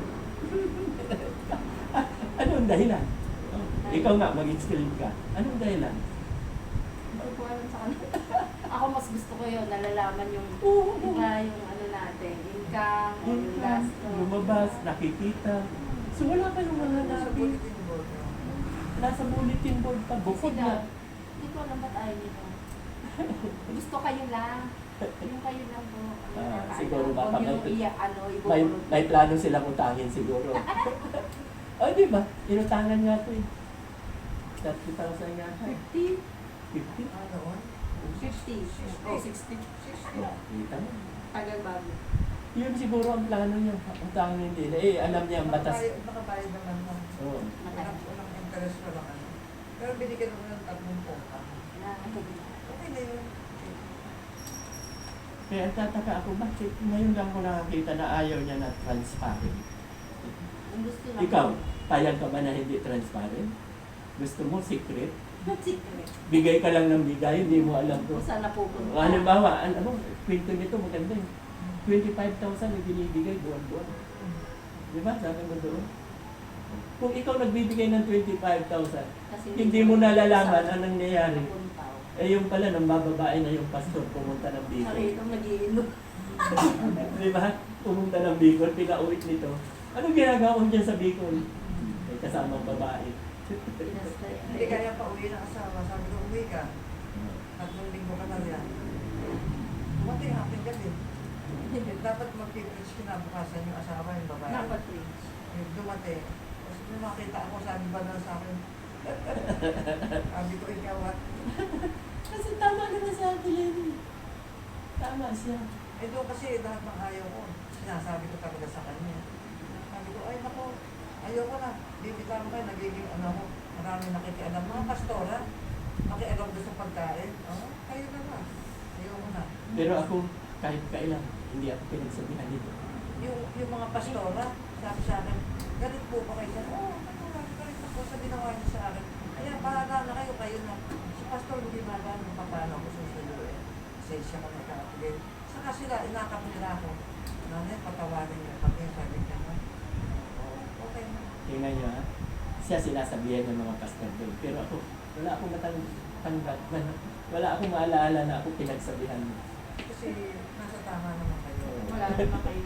Anong dahilan? Ikaw nga, mag-explain ka. Anong dahilan? Hindi ko alam sa kanila. Ako mas gusto ko yun, nalalaman yung yung ano natin, income, o yung gasto. Lumabas, nakikita. So wala kayong mga Sa nabi. bulletin board. Nasa bulletin board pa. Bukod Sila, na. hindi ko alam ba't ayaw nila. Gusto kayo lang. Yung kayo lang po. Siguro baka Kung yung may- iya, ano, May, ibubulot. may plano silang utangin siguro. O di ba? Inutangan nga ito eh. 30,000 nga. 50? 50? Ano? 50. O 60. 60. Kita mo. Tagal bago. Yun siguro ang plano niya. Utangin nila. Eh, alam niya ang batas. Nakabayad naman mo. Oo. Walang interest, walang ano. Pero binigyan mo ng 30 pota. Okay na yun. Kaya tataka ako, bakit ngayon lang ko nakakita na ayaw niya na transparent? Ang gusto lang. Ikaw, payag ka ba na hindi transparent? Gusto mo secret? Secret. Bigay ka lang ng bigay, hindi mo alam Kung kung... saan napupunta. Halimbawa, ano, kwento nito maganda eh. 25,000 yung binibigay buwan-buwan. Di ba? Sabi mo doon. Kung ikaw nagbibigay ng 25,000, Kasi hindi mo nalalaman anong nangyayari. Napunta. Eh yung pala, nang bababae na yung pastor, pumunta ng Bicol. Nakita mo nagiinom. Di ba? Pumunta ng Bicol, pinauwit nito. Anong ginagawa mo dyan sa Bicol? May kasamang babae. Pinastay. Hindi kaya pa uwi ng asawa. Sabi ko, uwi ka. 3 linggo ka na yan. Dumating aking gabi. Dapat mag-preach kinabukasan yung asawa, yung babae. Dapat preach. Yung dumating. Tapos nung makita ako, sabi ba na sa akin, sabi ko, ikaw at Kasi tama naman sa atin yun. Tama siya. eh doon kasi lahat ng ayaw ko, sinasabi ko talaga sa kanya. Sabi ko, ay nako, ayaw ko na. Bibitaw kayo, nagiging ano ko, marami nakikialam. Mga pastora, makialam doon sa pagkain. Oh, kayo na ba? Ayaw mo na. Pero ako, kahit kailan, hindi ako pinagsabihan nito. Yung mga pastora, sabi sa akin, galit po pa kayo dyan. Oo, galit ako sa ginawa niyo sa akin. Kaya bahala na kayo, kayo na. Si pastor, hindi bahala kung paano ako susunduin. Sensya ka nagkakapigil. Saka sila, inakap nila ako. Nanay, patawarin niyo kami. Sabi niya, oo, okay na. Tingnan nyo ha. Siya sinasabihan ng mga pastor doon. Pero ako, wala akong matanggap. Wala akong maalaala na ako pinagsabihan mo. Kasi nasa tama naman kayo. Wala naman kayo.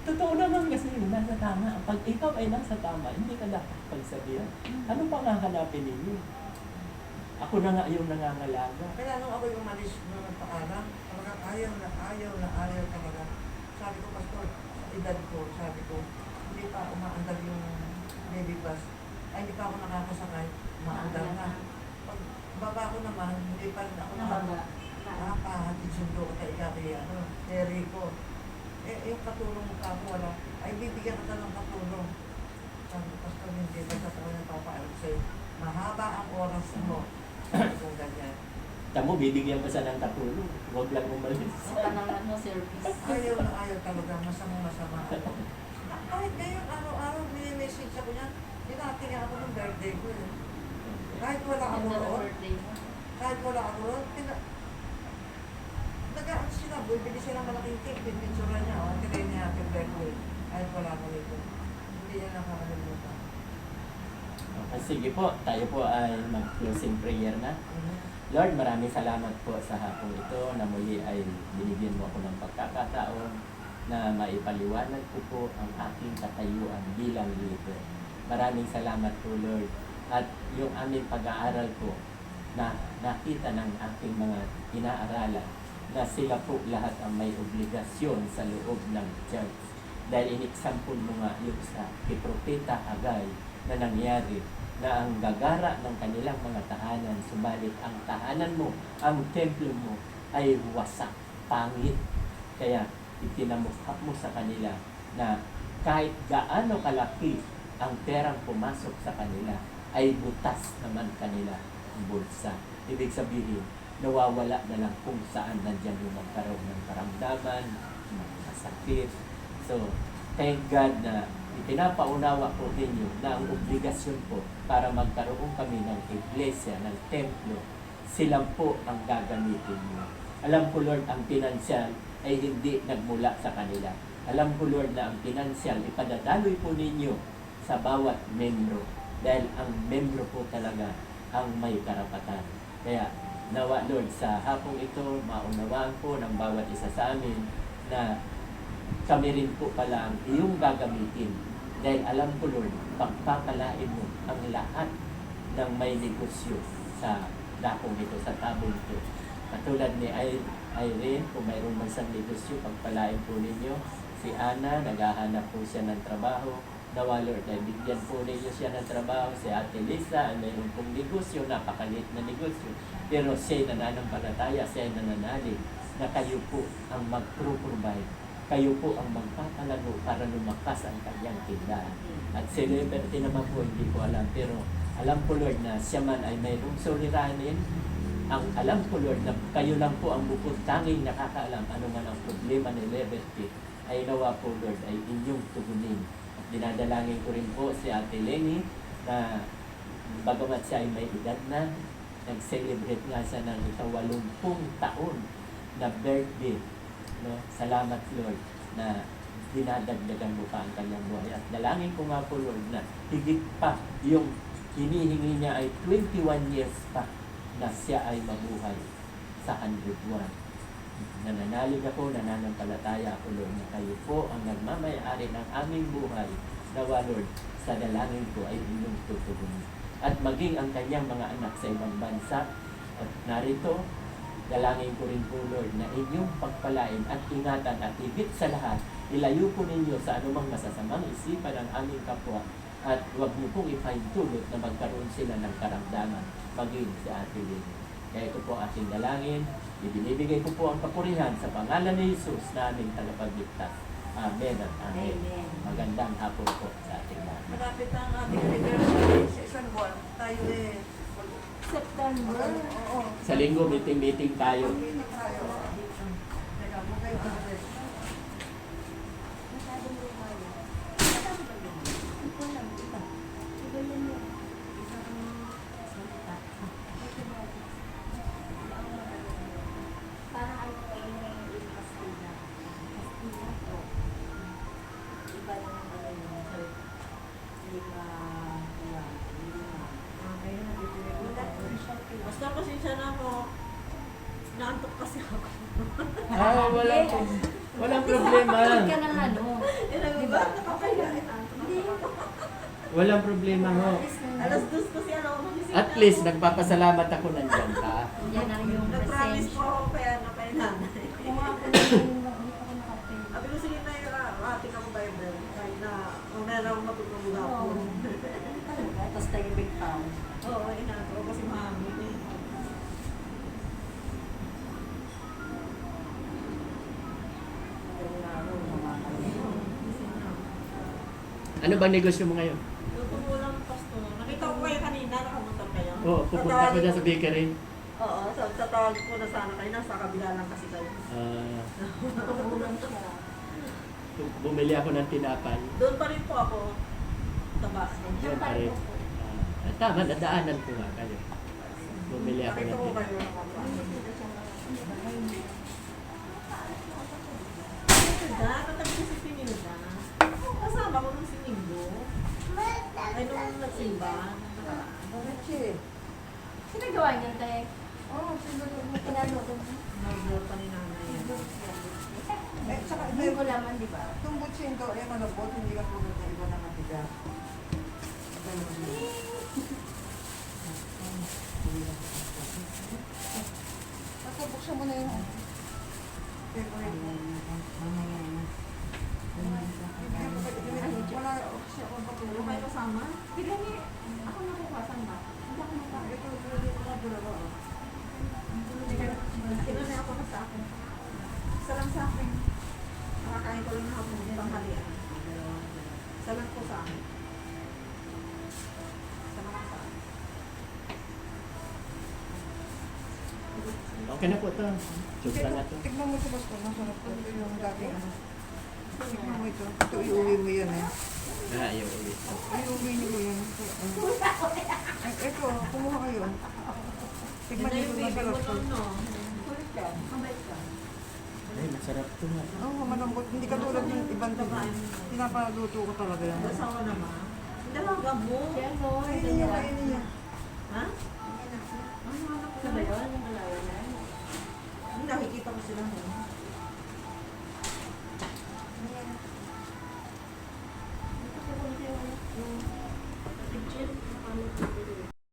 Totoo naman kasi nasa tama. Pag ikaw ay nasa tama, hindi ka dapat pagsabihan. Ano pa nga hanapin ninyo? Ako na nga yung nangangalaga. Kaya nung ako yung umalis nung nagpaalam, talagang ayaw talaga. Sabi ko, pastor, sa edad ko, sabi ko, hindi pa umaandar yung baby bus. Ay, hindi pa ako nakakasakay, umaandar na. Pag baba ko naman, hindi pa rin ako Nabaga. nakahatid sundo ko kay Rico. Eh, yung katulong mo ka ako, wala. Ay, bibigyan ka ng katulong. Sabi ko, pastor, hindi ba sa ako nagpapaalam sa'yo? Mahaba ang oras mo. Kung ganyan. Tamo, bibigyan pa siya ng katulong. Huwag lang umalis. Saka ng ano, service. Ayaw na ayaw talaga, masama. Kahit ngayon, araw-araw, mini-message ako niya. Dinati nga ako ng birthday ko eh. Kahit wala ako Ganda ng roon, birthday mo. nag-ano sila, bibili sila malaking cake, pipitsura niya, tinay niya happy birthday. Kahit wala ako nito. Hindi niya nakakalimutan. Okay, sige po, tayo po ay mag-closing prayer na. Lord, maraming salamat po sa hapong ito na muli ay binigyan mo ako ng pagkakataon na maipaliwanag ko po ang aking katayuan bilang leader. Maraming salamat po, Lord. At yung aming pag-aaral po na nakita ng aking mga inaaralan na sila po lahat ang may obligasyon sa loob ng church. Dahil in-example mo nga yung sa kay Propeta Hagay na nangyari na ang gagara ng kanilang mga tahanan, subalit ang tahanan mo, ang templo mo ay wasak, pangit. Kaya itinamukha mo sa kanila na kahit gaano kalaki ang perang pumasok sa kanila, ay butas naman kanila ang bulsa. Ibig sabihin, nawawala na lang kung saan nandyan yung magkaroon ng karamdaman, sakit. So, thank God na ipinapaunawa po ninyo na ang obligasyon po para magkaroon kami ng iglesia, ng templo, sila po ang gagamitin mo. Alam ko, Lord, ang pinansyal ay hindi nagmula sa kanila. Alam ko, Lord, na ang pinansyal ipadadaloy po ninyo sa bawat membro. Dahil ang membro po talaga ang may karapatan. Kaya nawa, Lord, sa hapong ito, maunawaan po ng bawat isa sa amin na kami rin po pala ang iyong gagamitin. Dahil alam ko, Lord, pagpapalain mo ang lahat ng may negosyo sa dakong ito, sa tabong ito. Katulad ni Irene, kung mayroong man siyang negosyo, pagpalain po ninyo. Si Ana, naghahanap po siya ng trabaho. Nawa, Lord, ay bigyan po ninyo siya ng trabaho. Si Ate Lisa, ay mayroon pong negosyo, napakaliit na negosyo. Pero siya'y nananampalataya, siya'y nananalig na kayo po ang mag-provide. Kayo po ang magpapalago para lumakas ang kanyang tindahan. At si Liberty naman po, hindi ko alam. Pero alam ko, Lord, na siya man ay mayroong suliranin. Ang alam ko, Lord, na kayo lang po ang bukod tanging nakakaalam ano man ang problema ni Liberty, ay nawa po, Lord, ay inyong tugunin. At dinadalangin ko rin po si Ate Lenny na bagamat siya ay may edad na, nag-celebrate nga siya ng 80 taon na birthday. No? Salamat, Lord, na dinadagdagan mo pa ang kanyang buhay. At dalangin ko nga po, Lord, na higit pa yung hinihingi niya ay 21 years pa na siya ay mabuhay sa 101. Nananalig ako, nananampalataya ako, Lord, na kayo po ang nagmamayari ng aming buhay. Nawa, Lord, sa dalangin ko ay inyong tutugunin. At maging ang kanyang mga anak sa ibang bansa. At narito, dalangin ko rin po, Lord, na inyong pagpalain at ingatan at higit sa lahat, ilayo po ninyo sa anumang masasamang isipan ng aming kapwa at huwag niyo pong ipaintulot na magkaroon sila ng karamdaman, maging si Ate Lynn. Kaya ito po ating dalangin, ibinibigay ko po ang papurihan sa pangalan ni Jesus na aming tagapagligtas. Amen at amen. Amen. Magandang hapon po sa ating lahat. Malapit ang ating anniversary sa isang buwan. Tayo September. Oo. Sa linggo, meeting tayo. Meeting tayo. Teka, bukay ka na rin. Parang ano ko yung Castilla. Castilla po. Iba lang ang ano yung lima. Basta pasensya na ako. Naantok kasi ako. Walang problema. Ka ng ano. Diba? Nakakaya. Hindi. Walang problema ho. Alas 2 kasi ano ako magising. At least, nagpapasalamat ako nandiyan ka. Yan ang yung Nag-promise po presensya. ako kaya na kay nanay. Kung nga po hindi ako nakapin. Sabi ko sige na yung ating ang Bible. Kahit na meron akong matutulog ako. Tapos tayo big town. Oo, inato ko si mami. Ano bang negosyo mo ngayon? Tutubo lang, pastor. Nakita ko kayo kanina, nakamotor kayo. Oo, pupunta ko dyan sa bakery. Oo, sa tawag ko na sana kayo, nasa kabila lang kasi kayo. Tutubulan siya. Bumili ako ng tinapay. Doon pa rin po ako. Taba. Yan pa rin. Tama, dadaanan ko nga kayo. Bumili ako Nakita ng ko tinapay. kayo. Katabi ko si Pinilda. Kasama ko nung si Ningbo. Ay, nung nagsimba. Sinagawa niya, te? Oo, siguro mo pinalo ko. Nag-vlog pa ni nanay. Eh, saka Hindi ko laman, di ba? itong butsin ko, eh, malabot, hindi ka tulad ng iba na matigas. Basta buksan mo na yun. Favorite. Mamaya na. Wala siya kung Ano patulong. kayo kasama? Tignan niyo, ako nakukuhasan ba? Hindi ako makakita. Ito, dito ka dalawa. Kinunay ako na sa akin. Isa lang sa akin. Makakain ko lang na hapon ng tanghalian. Isa lang po sa akin. Isa lang sa akin. Okay na po ito. Joke lang na to. Tignan mo ito, Pastor. Masarap po. Ito yung dating ano. Tignan mo ito. Ito, iuwi mo yan eh. Ayaw ulit. Iuwi niyo yan. Ay, ito, kumuha kayo. Tignan niyo ito, masarap po. Kulit ka, mabait ka. Ay, masarap to nga. Oo, malambot. Hindi ka tulad ng ibang pinapaluto ko talaga yan. Basawa naman. Dalaga mo. Siya mo, Kainin niya, kainin niya. Ha? Ano ba yun? Yung malawa na? Hindi nakikita ko sila mo. Ito ko yung picture.